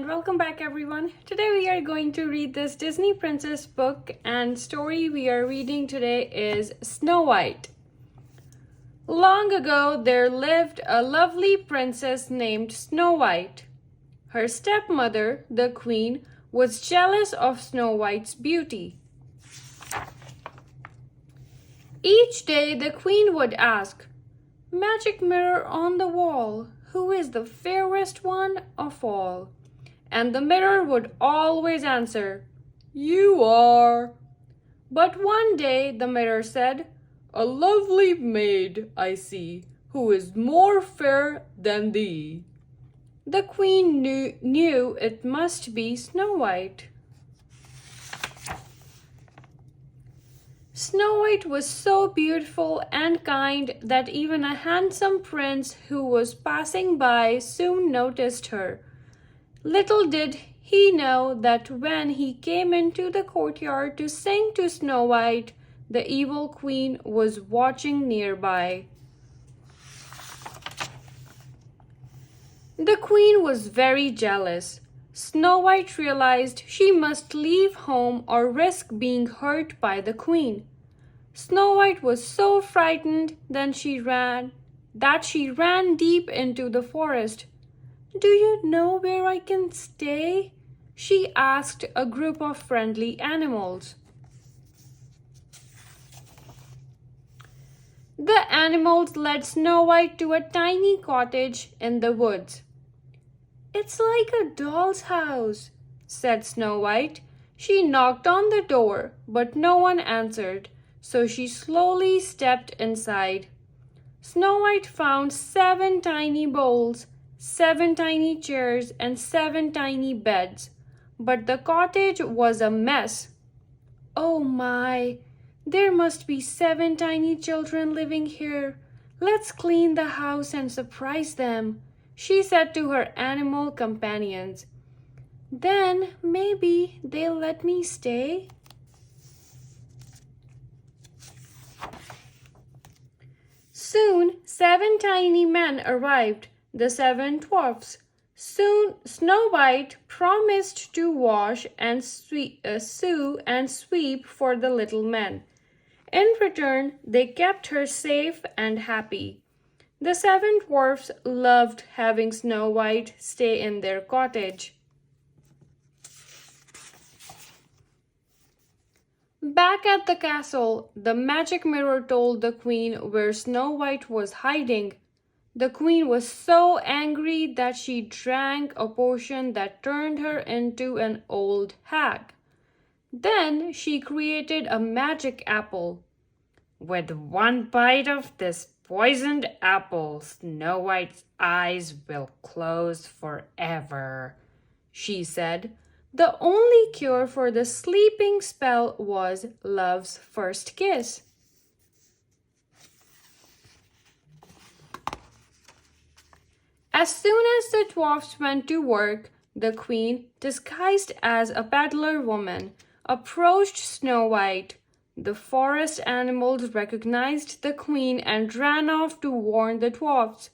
and welcome back everyone. Today we are going to read this Disney princess book, and story we are reading today is Snow White. Long ago there lived a lovely princess named Snow White. Her stepmother, the queen, was jealous of Snow White's beauty. Each day the queen would ask, "Magic mirror on the wall, who is the fairest one of all?" And the mirror would always answer, "You are." But one day the mirror said, "A lovely maid I see, who is more fair than thee." The queen knew it must be Snow White. Snow White was so beautiful and kind that even a handsome prince who was passing by soon noticed her. Little did he know that when he came into the courtyard to sing to Snow White, the evil queen was watching nearby. The queen was very jealous. Snow White realized she must leave home or risk being hurt by the queen. Snow White was so frightened that she ran deep into the forest. "Do you know where I can stay?" she asked a group of friendly animals. The animals led Snow White to a tiny cottage in the woods. "It's like a doll's house," said Snow White. She knocked on the door, but no one answered, so she slowly stepped inside. Snow White found 7 tiny bowls, 7 tiny chairs, and 7 tiny beds, but the cottage was a mess. "Oh my, there must be 7 tiny children living here. Let's clean the house and surprise them," she said to her animal companions. "Then maybe they'll let me stay." Soon 7 tiny men arrived, the 7 dwarfs. Soon Snow White promised to wash and sew and sweep for the little men. In return, they kept her safe and happy. The 7 dwarfs loved having Snow White stay in their cottage. Back at the castle, the magic mirror told the queen where Snow White was hiding. The queen was so angry that she drank a potion that turned her into an old hag. Then she created a magic apple. "With one bite of this poisoned apple, Snow White's eyes will close forever," she said. The only cure for the sleeping spell was love's first kiss. As soon as the dwarfs went to work, the queen, disguised as a peddler woman, approached Snow White. The forest animals recognized the queen and ran off to warn the dwarfs.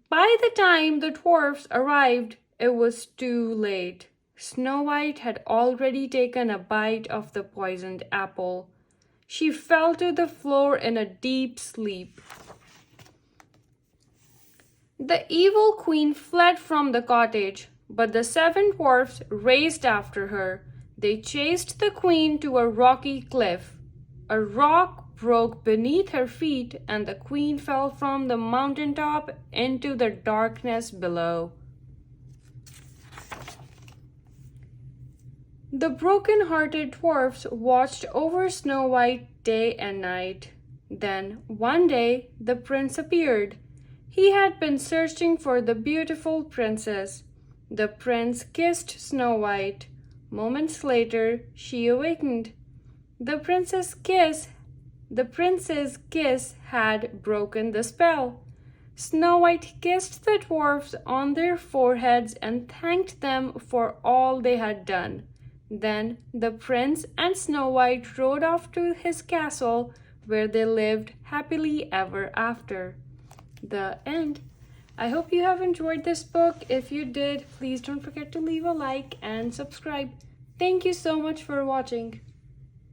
By the time the dwarfs arrived, it was too late. Snow White had already taken a bite of the poisoned apple. She fell to the floor in a deep sleep. The evil queen fled from the cottage, but the 7 dwarfs raced after her. They chased the queen to a rocky cliff. A rock broke beneath her feet, and the queen fell from the mountaintop into the darkness below. The broken-hearted dwarfs watched over Snow White day and night. Then, one day, the prince appeared. He had been searching for the beautiful princess. The prince kissed Snow White. Moments later, she awakened. The prince's kiss had broken the spell. Snow White kissed the dwarfs on their foreheads and thanked them for all they had done. Then the prince and Snow White rode off to his castle, where they lived happily ever after. The end. I hope you have enjoyed this book. If you did, please don't forget to leave a like and subscribe. Thank you so much for watching.